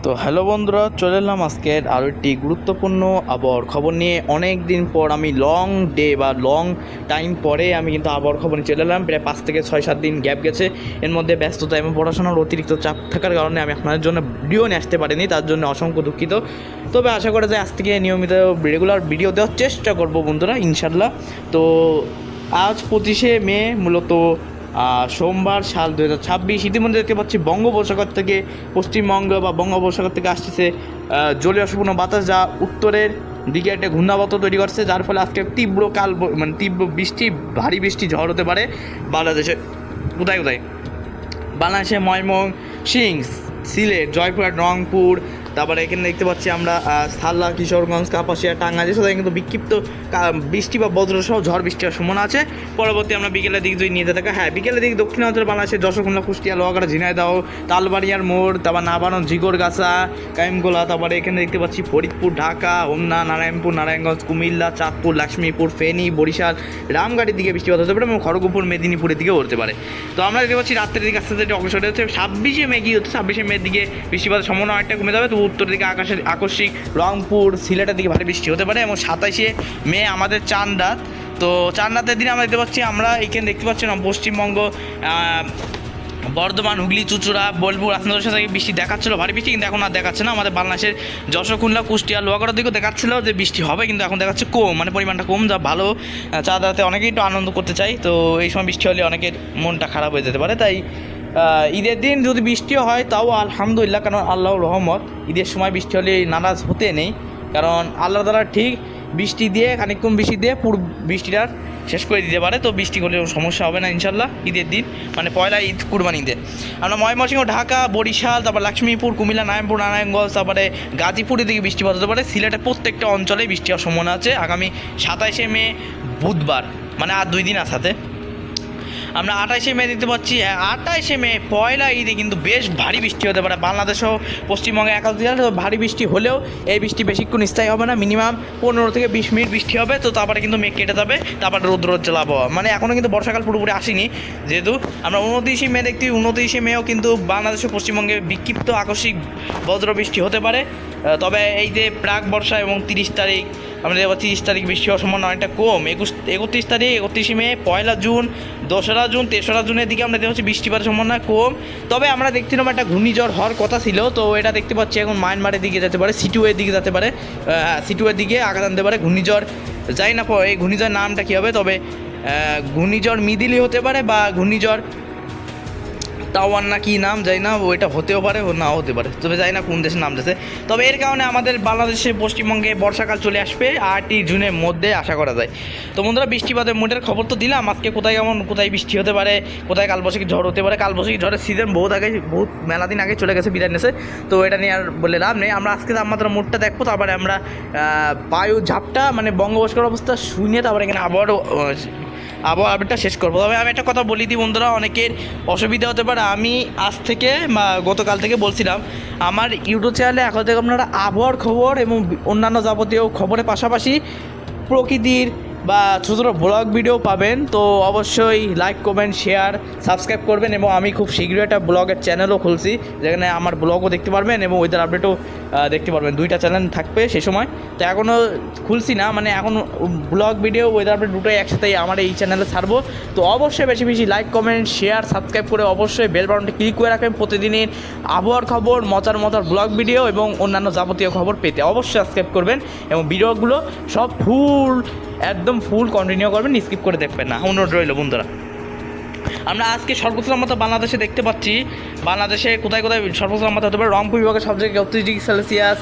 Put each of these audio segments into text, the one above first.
তো হ্যালো বন্ধুরা, চলে এলাম আজকের আরও একটি গুরুত্বপূর্ণ আবহাওয়ার খবর নিয়ে। অনেক দিন পর আমি লং ডে বা লং টাইম পরে আমি কিন্তু আবহাওয়ার খবর নিয়ে চলে এলাম। প্রায় 5 থেকে 6-7 দিন গ্যাপ গেছে। এর মধ্যে ব্যস্ততা এবং পড়াশোনার অতিরিক্ত চাপ থাকার কারণে আমি আপনাদের জন্য ভিডিও নিয়ে আসতে পারিনি, তার জন্য অসংখ্য দুঃখিত। তবে আশা করা যায় আজ থেকে নিয়মিত রেগুলার ভিডিও দেওয়ার চেষ্টা করব বন্ধুরা, ইনশাল্লাহ। তো আজ 25শে মে, মূলত সোমবার, সাল 2026। ইতিমধ্যে দেখতে পাচ্ছি বঙ্গোপসাগর থেকে পশ্চিমবঙ্গ বা বঙ্গোপসাগর থেকে আসতেছে জলীয় সম্পূর্ণ বাতাস, যা উত্তরের দিকে একটা ঘূর্ণাবর্ত তৈরি করছে, যার ফলে আজকে তীব্র তীব্র বৃষ্টি, ভারী বৃষ্টি, ঝড় হতে পারে বাংলাদেশে। কোথায় কোথায়? বাংলাদেশে ময়মনসিংহ, সিলেট, জয়পুরহাট, রংপুর, তারপরে এখানে দেখতে পাচ্ছি আমরা সাল্লা, কিশোরগঞ্জ, কাপাসিয়া, টাঙ্গাইল, যেসব কিন্তু বিক্ষিপ্ত বৃষ্টি বা বজ্রসহ ঝড় বৃষ্টি হওয়ার সম্ভাবনা আছে। পরবর্তী আমরা বিকেলের দিকে যদি নিয়ে যেতে থাকি, বিকেলের দিকে দক্ষিণাঞ্চল বাংলাদেশের যশোর, খুলনা, কুষ্টিয়া, লোহাগাড়া, ঝিনাইদহ, তালবাড়িয়ার মোড়, তারপর নাবারণ, জিগরগাছা, কাইমগোলা, তারপরে এখানে দেখতে পাচ্ছি ফরিদপুর, ঢাকা, হোমনা, নারায়ণপুর, নারায়ণগঞ্জ, কুমিল্লা, চাঁদপুর, লক্ষ্মীপুর, ফেনী, বরিশাল, রামগাড়ির দিকে বৃষ্টিপাত হতে পারে এবং খড়গপুর, মেদিনীপুরের দিকেও হতে পারে। তো আমরা দেখতে পাচ্ছি রাত্রের দিকে আস্তে আস্তে অগ্রসর হচ্ছে। 26শে মে কি হচ্ছে, 26শে মের দিকে বৃষ্টিপাতের সম্ভাবনা অনেকটা কমে যাবে। তো উত্তর দিকে আকস্মিক রংপুর, সিলেটের দিকে ভারী বৃষ্টি হতে পারে। এবং 27শে মে আমাদের চাঁদ রাত। তো চাঁদ রাতের দিনে আমরা দেখতে পাচ্ছি, আমরা এখানে দেখতে পাচ্ছি না, পশ্চিমবঙ্গ, বর্ধমান, হুগলি, চুঁচুড়া, বোলপুর, আপনাদের সাথে বৃষ্টি দেখাচ্ছিল, ভারী বৃষ্টি, কিন্তু এখন আর দেখাচ্ছে না। আমাদের বাংলাদেশের যশোর, খুলনা, কুষ্টিয়া, লোহাগড়ার দিকেও দেখাচ্ছিল যে বৃষ্টি হবে, কিন্তু এখন দেখাচ্ছে কম, মানে পরিমাণটা কম, যা ভালো। চাঁদ রাতে অনেকেই একটু আনন্দ করতে চাই, তো এই সময় বৃষ্টি হলে অনেকের মনটা খারাপ হয়ে যেতে পারে। তাই ঈদের দিন যদি বৃষ্টিও হয় তাও আলহামদুলিল্লাহ, কারণ আল্লাহর রহমত। ঈদের সময় বৃষ্টি হলে নারাজ হতে নেই, কারণ আল্লাহ তাআলা ঠিক বৃষ্টি দিয়ে, খানিকক্ষণ বৃষ্টি দিয়ে পুরো বৃষ্টিটার শেষ করে দিতে পারে। তো বৃষ্টি হলেও সমস্যা হবে না ইনশাল্লাহ ঈদের দিন, মানে পয়লা ঈদ, কুরবানি ঈদে। আমরা ময়মনসিংহ, ঢাকা, বরিশাল, তারপর লক্ষ্মীপুর, কুমিল্লা, নারায়ণগঞ্জ, তারপরে গাজীপুরের দিকে বৃষ্টিপাত হতে পারে। সিলেটের প্রত্যেকটা অঞ্চলে বৃষ্টি হওয়ার সম্ভাবনা আছে আগামী 27শে মে বুধবার, মানে আর 2 দিন আসাতে। আমরা 28শে মে দেখতে পাচ্ছি, 28শে মে পয়লা ঈদে কিন্তু বেশ ভারী বৃষ্টি হতে পারে বাংলাদেশও, পশ্চিমবঙ্গে একাধিক জেলায়। ভারী বৃষ্টি হলেও এই বৃষ্টি বেশিক্ষণ স্থায়ী হবে না, মিনিমাম 15 থেকে 20 মিনিট বৃষ্টি হবে। তো তারপরে কিন্তু মেঘ কেটে যাবে, তারপরে রৌদ্রোজ্জ্বল আবহাওয়া। মানে এখনও কিন্তু বর্ষাকাল পুরোপুরি আসেনি, যেহেতু আমরা 29শে মে দেখছি। 29শে মেও কিন্তু বাংলাদেশ ও পশ্চিমবঙ্গে বিক্ষিপ্ত আকস্মিক বজ্র বৃষ্টি হতে পারে। তবে এই যে প্রাক বর্ষা এবং 30 তারিখ, আমরা দেখব 30 তারিখ বৃষ্টি হওয়ার সম্ভাবনা অনেকটা কম। 31 তারিখ, 31শে মে, 1 জুন, 2রা জুন, 3রা জুনের দিকে আমরা দেখতে পাচ্ছি বৃষ্টিপাতের সম্ভাবনা কম। তবে আমরা দেখছিলাম একটা ঘূর্ণিঝড় হওয়ার কথা ছিল, তো এটা দেখতে পাচ্ছি এখন মায়ানমারের দিকে যেতে পারে, সিটুয়ের দিকে যেতে পারে, সিটুয়ের দিকে আঘাত আনতে পারে ঘূর্ণিঝড়। জানি না এই ঘূর্ণিঝড় নামটা কী হবে, তবে ঘূর্ণিঝড় মিদিলি হতে পারে বা ঘূর্ণিঝড় তাওয়ান না কি নাম জানি না, ওইটা হতেও পারে, ও নাও হতে পারে, তবে জানি না কোন দেশের নাম দিয়েছে। তবে এর কারণে আমাদের বাংলাদেশে, পশ্চিমবঙ্গে বর্ষাকাল চলে আসবে 8ই জুনের মধ্যে আশা করা যায়। তো বন্ধুরা, বৃষ্টিপাতের মোটের খবর তো দিলাম, আজকে কোথায় কেমন, কোথায় বৃষ্টি হতে পারে, কোথায় কালবৈশাখী ঝড় হতে পারে। কালবৈশাখী ঝড়ের সিজন বহুত মেলা দিন আগে চলে গেছে, বিদায় নিয়েছে। তো এটা নিয়ে আর বলে লাভ নেই। আমরা আজকে তাপমাত্রা মোটটা দেখবো, তারপরে আমরা বায়ু ঝাপটা, মানে বঙ্গোপসাগর অবস্থা শুনে তারপরে এখানে আবহাওয়া আপডেটটা শেষ করবো। তবে আমি একটা কথা বলি দিই বন্ধুরা, অনেকের অসুবিধা হতে পারে। আমি আজ থেকে বা গতকাল থেকে বলছিলাম, আমার ইউটিউব চ্যানেলে এখন থেকে আপনারা আবহাওয়ার খবর এবং অন্যান্য যাবতীয় খবরের পাশাপাশি প্রকৃতির বা ছোটো ছোটো ব্লগ ভিডিও পাবেন। তো অবশ্যই লাইক, কমেন্ট, শেয়ার, সাবস্ক্রাইব করবেন। এবং আমি খুব শীঘ্রই একটা ব্লগের চ্যানেলও খুলছি, যেখানে আমার ব্লগও দেখতে পারবেন এবং ওইটার আপডেটও দেখতে পারবেন। 2টা চ্যানেল থাকবে সেই সময়। তো এখনও খুলছি না, মানে এখন ব্লগ ভিডিও, ওয়েদার আপডেট দুটোই একসাথেই আমার এই চ্যানেলে ছাড়বো। তো অবশ্যই বেশি বেশি লাইক, কমেন্ট, শেয়ার, সাবস্ক্রাইব করে অবশ্যই বেল বাটনটা ক্লিক করে রাখবেন প্রতিদিনের আবহাওয়ার খবর, মজার ব্লগ ভিডিও এবং অন্যান্য যাবতীয় খবর পেতে অবশ্যই সাবস্ক্রাইব করবেন। এবং ভিডিওগুলো সব একদম ফুল কন্টিনিউ করবেন, স্কিপ করে দেখবেন না, অনুরোধ রইল বন্ধুরা। আমরা আজকে সর্বোচ্চ তাপমাত্রা বাংলাদেশে দেখতে পাচ্ছি, বাংলাদেশে কোথায় কোথায় সর্বোচ্চ তাপমাত্রা হতে পারে। রংপুর বিভাগের সব জায়গায় 38 ডিগ্রি সেলসিয়াস,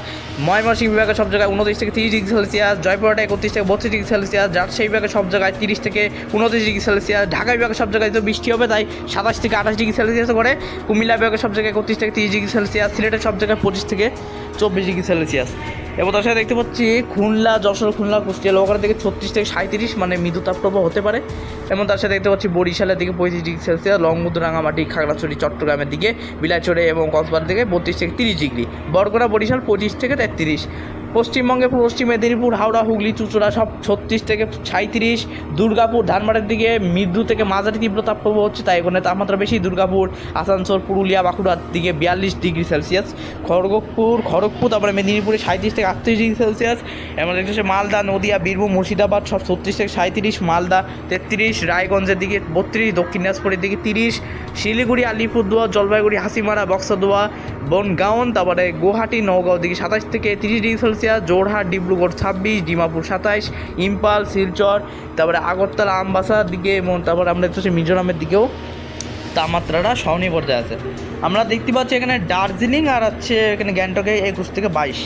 ময়মনসিংহ বিভাগের সব জায়গায় 29 থেকে 30 ডিগ্রি সেলসিয়াস, জয়পুরহাটে 31 থেকে 32 ডিগ্রি সেলসিয়াস, রাজশাহী বিভাগের সব জায়গায় 30 থেকে 29 ডিগ্রি সেলসিয়াস, ঢাকা বিভাগের সব জায়গায় তো বৃষ্টি হবে, তাই 27 থেকে 28 ডিগ্রি সেলসিয়াস করে। কুমিল্লা বিভাগের সব জায়গায় 31 থেকে 30 ডিগ্রি সেলসিয়াস, সিলেটের সব জায়গায় 25 থেকে 24 ডিগ্রি সেলসিয়াস। এবং তার সাথে দেখতে পাচ্ছি খুলনা, যশোর, খুলনা, কুষ্টিয়া, লোহাগড়ার দিকে 36 থেকে 37, মানে মৃদু তাপপ্রবাহ হতে পারে। এবং তার সাথে দেখতে পাচ্ছি বরিশালের দিকে 35 ডিগ্রি সেলসিয়াস, লংমুদ্র, রাঙামাটি, খাগড়াছড়ি, চট্টগ্রামের দিকে, বিলাইচরে এবং কক্সবাজার দিকে 32 থেকে 30 ডিগ্রি, বরগুনা, বরিশাল 25 থেকে 33, পশ্চিমবঙ্গে পশ্চিম মেদিনীপুর, হাওড়া, হুগলি, চুঁচুড়া সব 36 থেকে 37, দুর্গাপুর, ধানবাড়ের দিকে মৃদু থেকে মাঝারি তীব্র তাপপ্রবাহ হচ্ছে, তাই এখানে তাপমাত্রা বেশি। দুর্গাপুর, আসানসোল, পুরুলিয়া, বাঁকুড়ার দিকে 42 ডিগ্রি সেলসিয়াস, খড়গপুর তারপরে মেদিনীপুরে 37 থেকে 38 ডিগ্রি সেলসিয়াস। এবার দেখতে হচ্ছে মালদা, নদিয়া, বীরভূম, মুর্শিদাবাদ সব 36 থেকে 37, মালদা 33, রায়গঞ্জের দিকে 32, দক্ষিণ দিনাজপুরের দিকে 30, শিলিগুড়ি, আলিপুরদুয়ার, জলপাইগুড়ি, হাসিমারা, বক্সাদুয়া, বনগাঁওন, তারপরে গুয়াহাটি, নওগাঁও দিকে 27 থেকে 30 ডিগ্রি সেলসিয়াস, জোরহাট, ডিব্রুগড় 26, ডিমাপুর 27, ইম্পাল, শিলচর, তারপরে আগরতলা, আমবাসার দিকে, এবং তারপরে আমরা দেখতে পাচ্ছি মিজোরামের দিকেও তাপমাত্রাটা সহনীয় পর্যায়ে আছে। আমরা দেখতে পাচ্ছি এখানে দার্জিলিং আর হচ্ছে এখানে গ্যাংটকে 21 থেকে 22।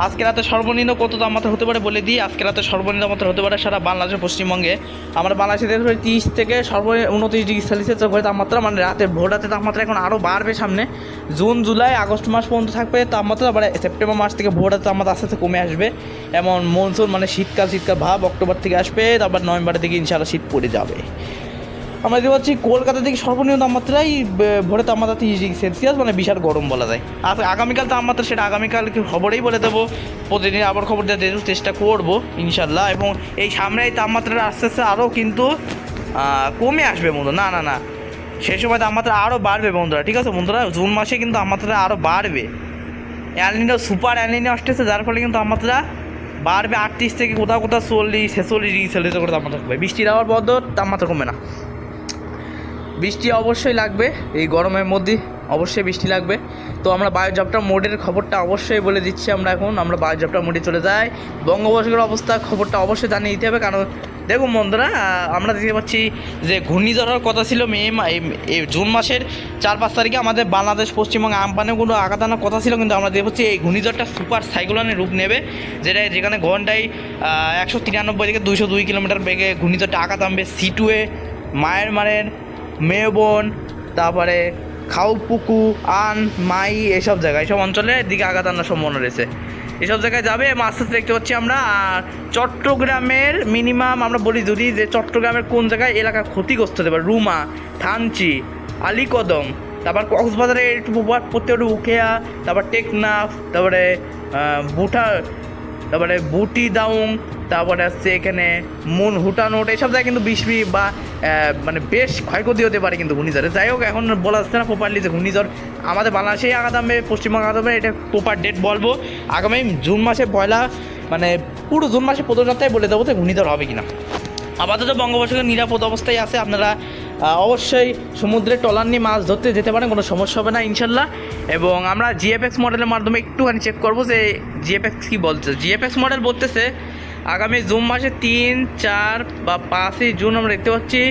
আজকে রাতে সর্বনিম্ন কত তাপমাত্রা হতে পারে বলে দিই। আজকে রাতে সর্বনিম্ন তাপমাত্রা হতে পারে সারা বাংলাদেশের পশ্চিমবঙ্গে। আমরা বাংলাদেশে 30 থেকে 29 ডিগ্রি সেলসিয়াস করে তাপমাত্রা, মানে রাতে ভোর রাতে তাপমাত্রা এখন আরও বাড়বে সামনে। জুন, জুলাই, আগস্ট মাস পর্যন্ত থাকবে তাপমাত্রা, তারপরে সেপ্টেম্বর মাস থেকে ভোর রাতে তাপমাত্রা আস্তে আস্তে কমে আসবে। এমন মনসুন মানে শীতকাল ভাব অক্টোবর থেকে আসবে, তারপর নভেম্বরের দিকে ইনশাআল্লাহ শীত পড়ে যাবে। আমরা দেখতে পাচ্ছি কলকাতা থেকে সর্বনিম্ন তাপমাত্রাই ভোরে তাপমাত্রা 30 ডিগ্রি সেলসিয়াস, মানে বিশাল গরম বলা যায়। আর আগামীকাল তাপমাত্রা সেটা আগামীকাল খবরেই বলে দেবো, প্রতিদিন আবার খবর দেওয়ার চেষ্টা করবো ইনশাল্লাহ। এবং এই সামনে এই তাপমাত্রাটা আস্তে আস্তে আরও কিন্তু কমে আসবে বন্ধু, না সেই সময় তাপমাত্রা আরও বাড়বে বন্ধুরা, ঠিক আছে বন্ধুরা। জুন মাসে কিন্তু তাপমাত্রা আরও বাড়বে, অ্যালনিনো সুপার অ্যালনিনো আসতেছে, যার ফলে কিন্তু তাপমাত্রা বাড়বে 38 থেকে কোথাও 40-46 ডিগ্রি সেলসিয়াস করে তাপমাত্রা কমবে। বৃষ্টির হওয়ার পর তাপমাত্রা কমবে না, বৃষ্টি অবশ্যই লাগবে এই গরমের মধ্যে, অবশ্যই বৃষ্টি লাগবে। তো আমরা বায়োঝাপটা মোডের খবরটা অবশ্যই বলে দিচ্ছি। আমরা বায়োঝাপটা মোডে চলে যাই। বঙ্গোপসাগরের অবস্থা খবরটা অবশ্যই জানিয়ে দিতে হবে, কারণ দেখুন বন্ধুরা, আমরা দেখতে পাচ্ছি যে ঘূর্ণিঝড় হওয়ার কথা ছিল জুন মাসের 4-5 তারিখে আমাদের বাংলাদেশ, পশ্চিমবঙ্গে আমপানেগুলো আঘাত আনার কথা ছিল, কিন্তু আমরা দেখতে পাচ্ছি এই ঘূর্ণিঝড়টা সুপার সাইক্লোনের রূপ নেবে, যেখানে ঘন্টায় 193 থেকে 202 কিলোমিটার বেগে ঘূর্ণিঝড়টা আঘাত আনবে সিটুয়ে, মায়ের মেলবোর্ন, তারপরে খাউপুকু, মাই, এসব জায়গায়, এসব অঞ্চলের দিকে আঘাত আনার সম্ভাবনা রয়েছে। এসব জায়গায় যাবে এবং আস্তে আস্তে দেখতে পাচ্ছি আমরা। আর চট্টগ্রামের মিনিমাম আমরা বলি যদি যে চট্টগ্রামের কোন জায়গায় এলাকা ক্ষতিগ্রস্ত হতে পারে, রুমা, থানচি, আলীকদম, তারপর কক্সবাজারের একটু প্রভাব পড়তে একটু উখেয়া, তারপর টেকনাফ, তারপরে তারপরে বুটি দাউং, তারপরে আসছে এখানে হুটানোট, এইসব জায়গায় কিন্তু বৃষ্টি বা মানে বেশ ক্ষয়ক্ষতি হতে পারে কিন্তু ঘূর্ণিঝড়ে। যাই হোক, এখন বলা যাচ্ছে না প্রপারলি যে ঘূর্ণিঝড় আমাদের বাংলাদেশেই আঘাত আনবে, পশ্চিমবঙ্গে আঘাত আনবে, এটা প্রপার ডেট বলবো আগামী জুন মাসে মানে পুরো জুন মাসে প্রথম সপ্তাহে বলে দেবো তো ঘূর্ণিঝড় হবে কিনা। আপাতত বঙ্গোপসাগর নিরাপদ অবস্থায় আছে, আপনারা অবশ্যই সমুদ্রে ট্রলার নিয়ে মাছ ধরতে যেতে পারেন, কোনো সমস্যা হবে না ইনশাল্লাহ। এবং আমরা জিএফএক্স মডেলের মাধ্যমে একটুখানি চেক করবো যে জিএফএক্স কী বলছে। জিএফএক্স মডেল বলতেছে আগামী জুন মাসে 3, 4 বা 5ই জুন আমরা দেখতে পাচ্ছি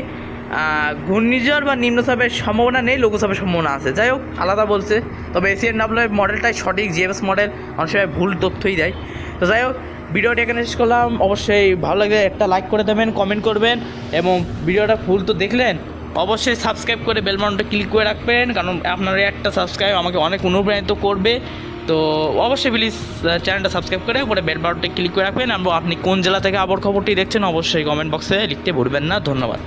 ঘূর্ণিঝড় বা নিম্নচাপের সম্ভাবনা নেই, লঘুচাপের সম্ভাবনা আছে। যাই হোক, আলাদা বলছে, তবে এসিএনডব্লিউ মডেলটাই সঠিক, জিএফএক্স মডেল অনেক সময় ভুল তথ্যই দেয়। তো যাই হোক, ভিডিওটা এখানে শেষ করলাম। অবশ্যই ভালো লাগলে একটা লাইক করে দেবেন, কমেন্ট করবেন, এবং ভিডিওটা ফুল তো দেখলেন, অবশ্যই সাবস্ক্রাইব করে বেল বাটনটা ক্লিক করে রাখবেন, কারণ আপনার একটা সাবস্ক্রাইব আমাকে অনেক অনুপ্রাণিত করবে। তো অবশ্যই প্লিজ চ্যানেলটা সাবস্ক্রাইব করে পরে বেল বাটনটা ক্লিক করে রাখবেন। এবং আপনি কোন জেলা থেকে আবহাওয়ার খবরটি দেখছেন অবশ্যই কমেন্ট বক্সে লিখতে ভুলবেন না। ধন্যবাদ।